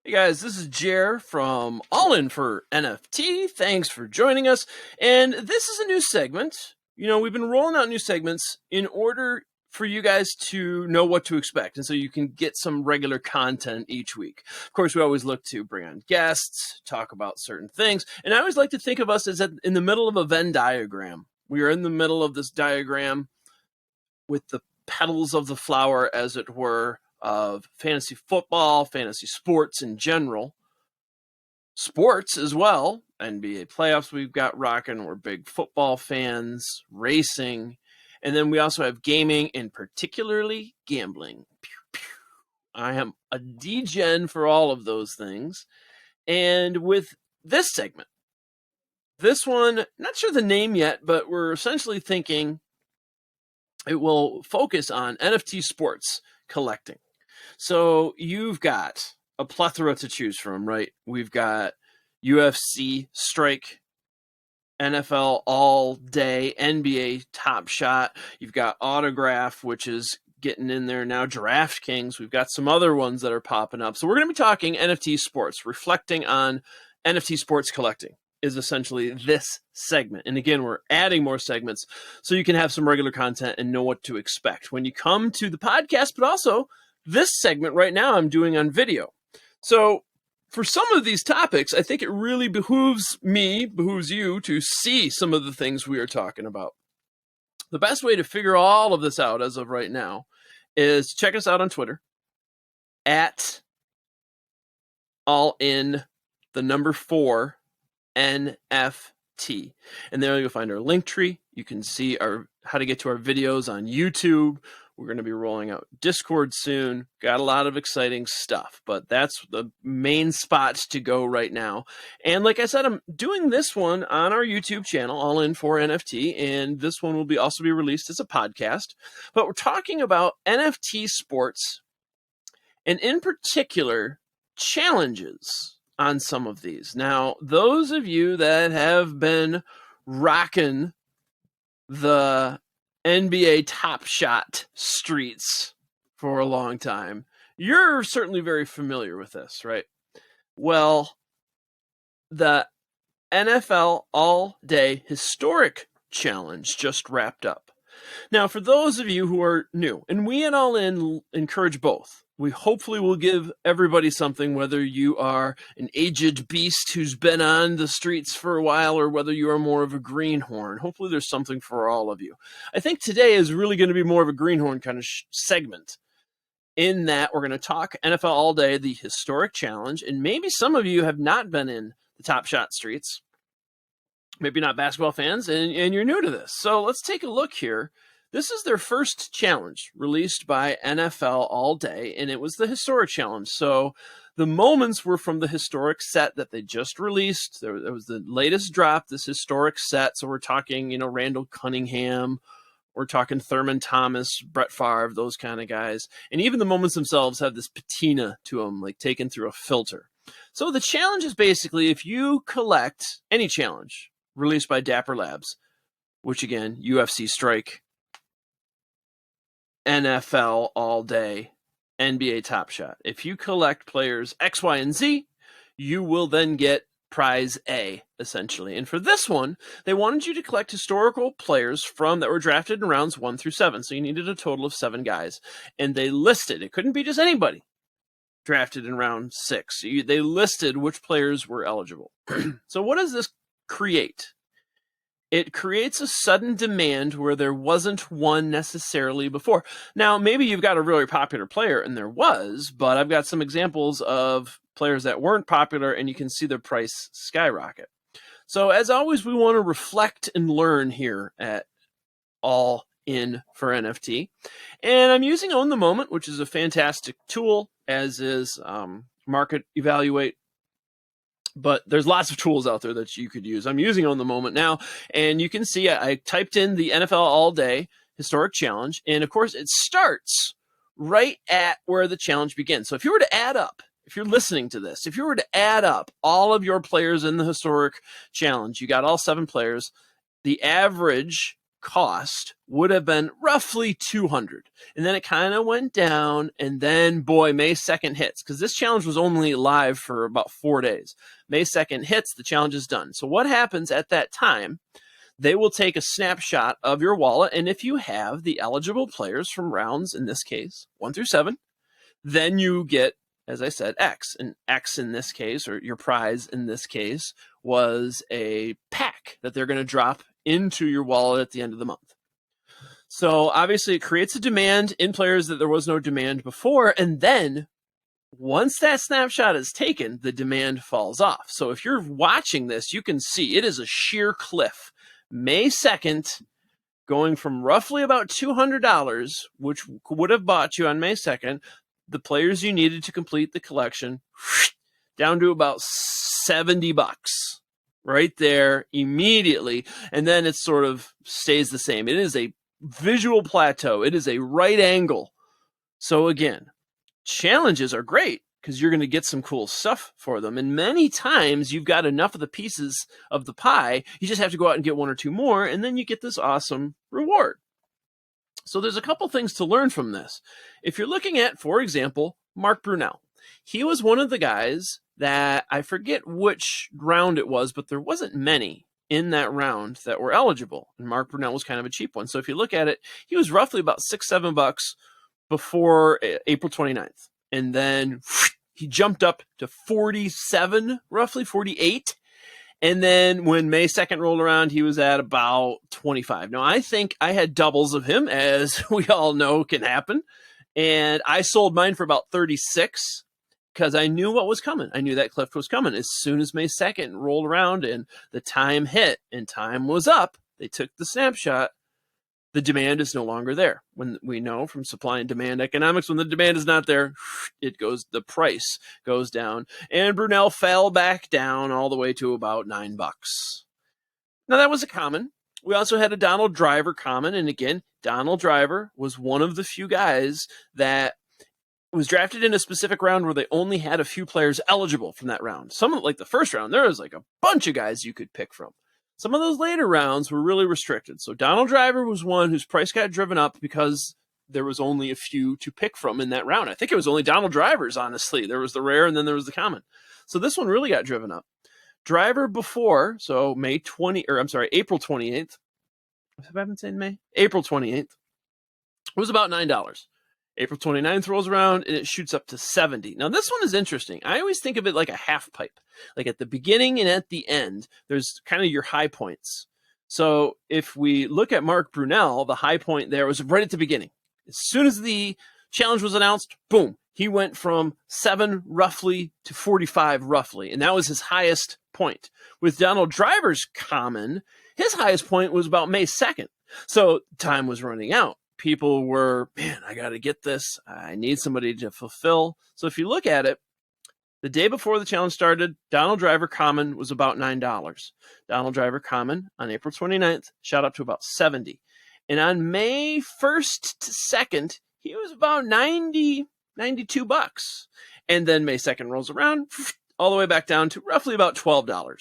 Hey guys, this is Jer from All In for NFT. Thanks for joining us. And this is a new segment. You know, we've been rolling out new segments in order for you guys to know what to expect. And so you can get some regular content each week. Of course, we always look to bring on guests, talk about certain things. And I always like to think of us as in the middle of a Venn diagram. We are in the middle of this diagram with the petals of the flower, as it were, of fantasy football, fantasy sports in general, sports as well, NBA playoffs we've got rocking. We're big football fans, racing, and then we also have gaming and particularly gambling. Pew, pew. I am a degen for all of those things. And with this segment, this one, not sure the name yet, but we're essentially thinking it will focus on NFT sports collecting. So you've got a plethora to choose from, right? We've got UFC Strike, NFL All Day, NBA Top Shot. You've got Autograph, which is getting in there now. DraftKings. We've got some other ones that are popping up. So we're going to be talking NFT sports, reflecting on NFT sports collecting is essentially this segment. And again, we're adding more segments so you can have some regular content and know what to expect when you come to the podcast, but also this segment right now I'm doing on video. So for some of these topics, I think it really behooves you to see some of the things we are talking about. The best way to figure all of this out as of right now is check us out on Twitter at all-in4 NFT. And there you'll find our link tree. You can see how to get to our videos on YouTube. We're going to be rolling out Discord soon. Got a lot of exciting stuff, but that's the main spot to go right now. And like I said, I'm doing this one on our YouTube channel, All In for NFT, and this one will also be released as a podcast. But we're talking about NFT sports, and in particular, challenges on some of these. Now, those of you that have been rocking the NBA Top Shot streets for a long time, you're certainly very familiar with this, right? Well, the NFL All Day Historic Challenge just wrapped up. Now, for those of you who are new, and we at All In encourage both. We hopefully will give everybody something, whether you are an aged beast who's been on the streets for a while or whether you are more of a greenhorn. Hopefully there's something for all of you. I think today is really going to be more of a greenhorn kind of segment, in that we're going to talk NFL All Day, the historic challenge, and maybe some of you have not been in the Top Shot streets. Maybe not basketball fans, and you're new to this. So let's take a look here. This is their first challenge released by NFL All Day, and it was the historic challenge. So the moments were from the historic set that they just released. There was the latest drop, this historic set. So we're talking, Randall Cunningham. We're talking Thurman Thomas, Brett Favre, those kind of guys. And even the moments themselves have this patina to them, like taken through a filter. So the challenge is basically, if you collect any challenge released by Dapper Labs, which again, UFC Strike, NFL All Day, NBA Top Shot. If you collect players X, Y, and Z, you will then get prize A, essentially. And for this one, they wanted you to collect historical players that were drafted in rounds 1 through 7. So you needed a total of 7 guys. And they listed, it couldn't be just anybody drafted in round 6. They listed which players were eligible. So what does this create? It creates a sudden demand where there wasn't one necessarily before. Now, maybe you've got a really popular player, and there was, but I've got some examples of players that weren't popular, and you can see their price skyrocket. So, as always, we want to reflect and learn here at All In for NFT. And I'm using Own the Moment, which is a fantastic tool, as is Market Evaluate. But there's lots of tools out there that you could use. I'm using On the Moment now, and you can see I typed in the NFL All Day Historic Challenge, and of course it starts right at where the challenge begins. So if you were to add up, if you're listening to this, if you were to add up all of your players in the Historic Challenge, you got all 7 players, the average cost would have been roughly 200. And then it kind of went down, and then boy, May 2nd hits, because this challenge was only live for about 4 days. May 2nd hits, the challenge is done. So what happens at that time, they will take a snapshot of your wallet, and if you have the eligible players from rounds, in this case 1 through 7, then you get, as I said, X. And X in this case, or your prize in this case, was a pack that they're going to drop into your wallet at the end of the month. So obviously it creates a demand in players that there was no demand before, and then once that snapshot is taken, the demand falls off. So if you're watching this, you can see it is a sheer cliff. May 2nd, going from roughly about $200, which would have bought you on May 2nd, the players you needed to complete the collection, down to about $70 right there immediately. And then it sort of stays the same. It is a visual plateau. It is a right angle. So again, challenges are great because you're going to get some cool stuff for them. And many times you've got enough of the pieces of the pie. You just have to go out and get 1 or 2 more, and then you get this awesome reward. So there's a couple things to learn from this. If you're looking at, for example, Mark Brunel, he was one of the guys that, I forget which round it was, but there wasn't many in that round that were eligible. And Mark Brunel was kind of a cheap one. So if you look at it, he was roughly about $6-7 before April 29th. And then he jumped up to 47, roughly 48. And then when May 2nd rolled around, he was at about 25. Now, I think I had doubles of him, as we all know can happen. And I sold mine for about 36 because I knew what was coming. I knew that cliff was coming. As soon as May 2nd rolled around and the time hit and time was up, they took the snapshot. The demand is no longer there. When we know from supply and demand economics, when the demand is not there, the price goes down. And Brunel fell back down all the way to about $9. Now that was a common. We also had a Donald Driver common. And again, Donald Driver was one of the few guys that was drafted in a specific round where they only had a few players eligible from that round. Some, like the first round, there was like a bunch of guys you could pick from. Some of those later rounds were really restricted. So Donald Driver was one whose price got driven up because there was only a few to pick from in that round. I think it was only Donald Drivers, honestly. There was the rare and then there was the common. So this one really got driven up. Driver before, so April 28th. Have I been saying May? April 28th was about $9. April 29th rolls around and it shoots up to 70. Now this one is interesting. I always think of it like a half pipe. Like at the beginning and at the end, there's kind of your high points. So if we look at Mark Brunel, the high point there was right at the beginning. As soon as the challenge was announced, boom, he went from 7 roughly to 45 roughly. And that was his highest point. With Donald Driver's common, his highest point was about May 2nd. So time was running out. People were, man, I got to get this. I need somebody to fulfill. So if you look at it, the day before the challenge started, Donald Driver common was about $9. Donald Driver common on April 29th shot up to about 70. And on May 1st to 2nd, he was about 90, $92. And then May 2nd rolls around, all the way back down to roughly about $12.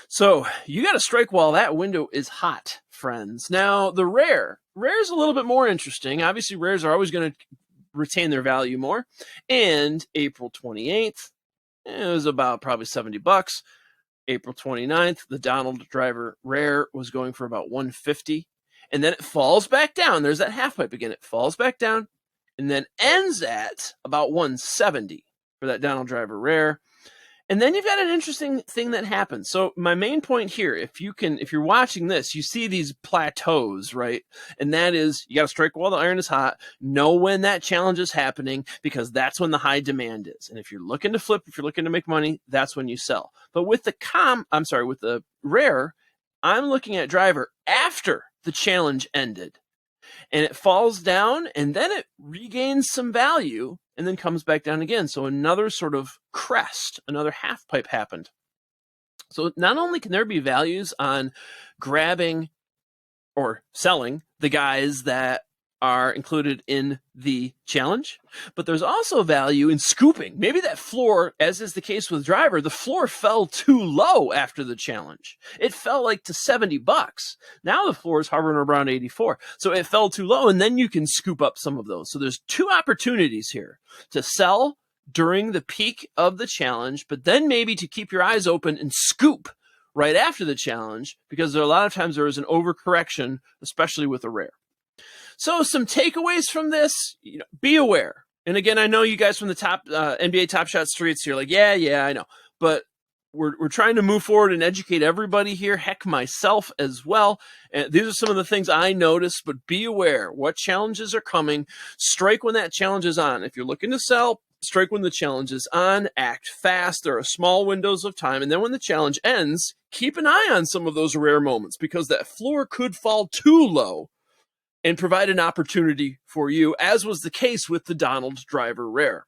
So you got to strike while that window is hot, friends. Now, the rare is a little bit more interesting. Obviously, rares are always going to retain their value more. And April 28th, it was about probably $70. April 29th, the Donald Driver rare was going for about $150. And then it falls back down. There's that half pipe again. It falls back down and then ends at about $170 for that Donald Driver rare. And then you've got an interesting thing that happens. So my main point here, if you're watching this, you see these plateaus, right? And that is, you got to strike while the iron is hot, know when that challenge is happening, because that's when the high demand is. And if you're looking to flip, if you're looking to make money, that's when you sell. But with with the rare, I'm looking at Driver after the challenge ended. And it falls down and then it regains some value and then comes back down again. So another sort of crest, another half pipe happened. So not only can there be values on grabbing or selling the guys that are included in the challenge, but there's also value in scooping. Maybe that floor, as is the case with Driver, the floor fell too low after the challenge. It fell like to $70. Now the floor is hovering around 84. So it fell too low, and then you can scoop up some of those. So there's two opportunities here to sell during the peak of the challenge, but then maybe to keep your eyes open and scoop right after the challenge, because there are a lot of times there is an overcorrection, especially with a rare. So some takeaways from this, be aware. And again, I know you guys from the top NBA Top Shot streets here, like, yeah, I know. But we're trying to move forward and educate everybody here, heck, myself as well. And these are some of the things I noticed, but be aware what challenges are coming. Strike when that challenge is on. If you're looking to sell, strike when the challenge is on, act fast. There are small windows of time. And then when the challenge ends, keep an eye on some of those rare moments, because that floor could fall too low and provide an opportunity for you, as was the case with the Donald Driver rare.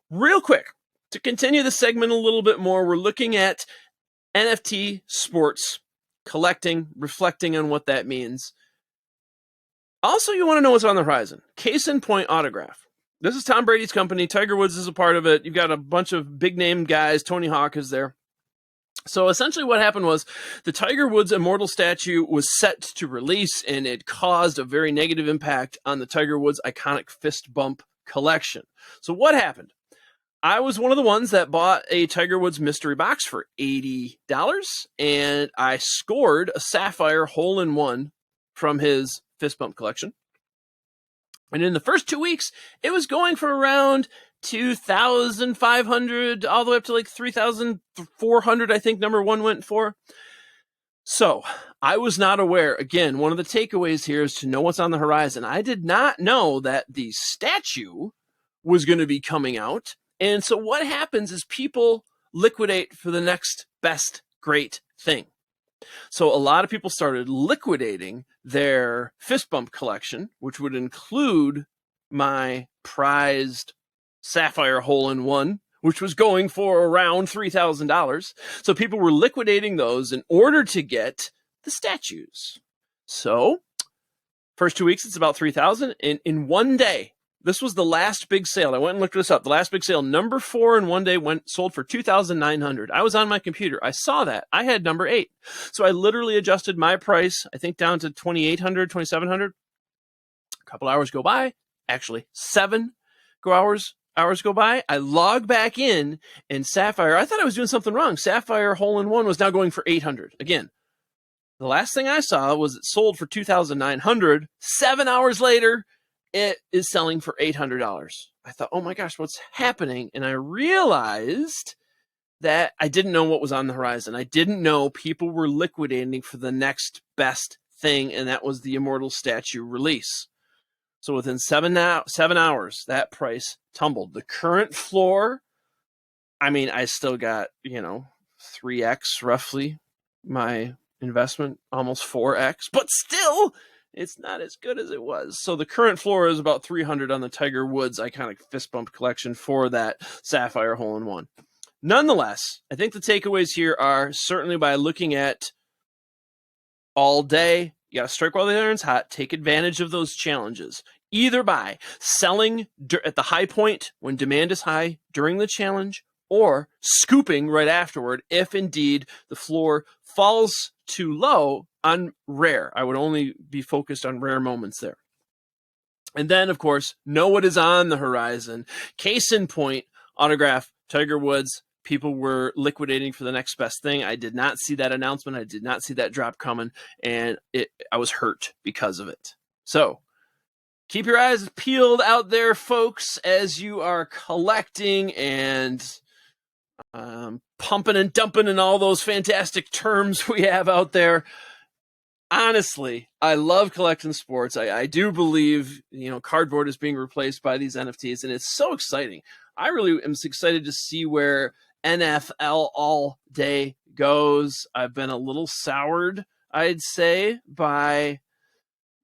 Real quick, to continue the segment a little bit more, we're looking at NFT sports, collecting, reflecting on what that means. Also, you want to know what's on the horizon. Case in point, autograph. This is Tom Brady's company. Tiger Woods is a part of it. You've got a bunch of big name guys. Tony Hawk is there. So essentially what happened was the Tiger Woods Immortal statue was set to release, and it caused a very negative impact on the Tiger Woods iconic fist bump collection. So what happened? I was one of the ones that bought a Tiger Woods mystery box for $80, and I scored a sapphire hole-in-one from his fist bump collection. And in the first 2 weeks, it was going for around $2,500 all the way up to like $3,400, I think number one went for. So I was not aware. Again, one of the takeaways here is to know what's on the horizon. I did not know that the statue was going to be coming out. And so what happens is people liquidate for the next best great thing. So a lot of people started liquidating their fist bump collection, which would include my prized sapphire hole-in-one, which was going for around $3,000. So people were liquidating those in order to get the statues. So first 2 weeks, it's about $3,000. And in one day, this was the last big sale. I went and looked this up. The last big sale, number 4 in one day, sold for $2,900. I was on my computer. I saw that. I had number 8. So I literally adjusted my price, I think down to $2,800, $2,700. A couple hours go by. Actually, 7 hours go by. I log back in, and Sapphire, I thought I was doing something wrong. Sapphire hole-in-one was now going for $800. Again, the last thing I saw was it sold for $2,900. 7 hours later, it is selling for $800. I thought, oh my gosh, what's happening? And I realized that I didn't know what was on the horizon. I didn't know people were liquidating for the next best thing, and that was the Immortal statue release. So within 7 hours, that price tumbled. The current floor, I mean, I still got, 3x roughly my investment, almost 4x, but still, it's not as good as it was. So the current floor is about $300 on the Tiger Woods iconic fist bump collection for that sapphire hole-in-one. Nonetheless, I think the takeaways here are certainly by looking at all day, you got to strike while the iron's hot, take advantage of those challenges, either by selling at the high point when demand is high during the challenge, or scooping right afterward if indeed the floor falls too low on rare. I would only be focused on rare moments there. And then, of course, know what is on the horizon. Case in point, autograph, Tiger Woods. People were liquidating for the next best thing. I did not see that announcement. I did not see that drop coming, and I was hurt because of it. So keep your eyes peeled out there, folks, as you are collecting and pumping and dumping and all those fantastic terms we have out there. Honestly, I love collecting sports. I do believe, cardboard is being replaced by these NFTs, and it's so exciting. I really am excited to see where NFL all day goes. I've been a little soured, I'd say, by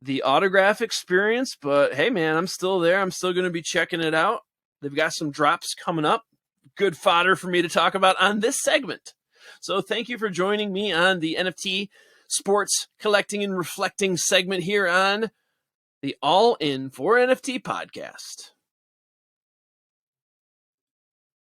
the autograph experience, but hey, man, I'm still there. I'm still going to be checking it out. They've got some drops coming up. Good fodder for me to talk about on this segment. So thank you for joining me on the NFT sports collecting and reflecting segment here on the All In for NFT podcast.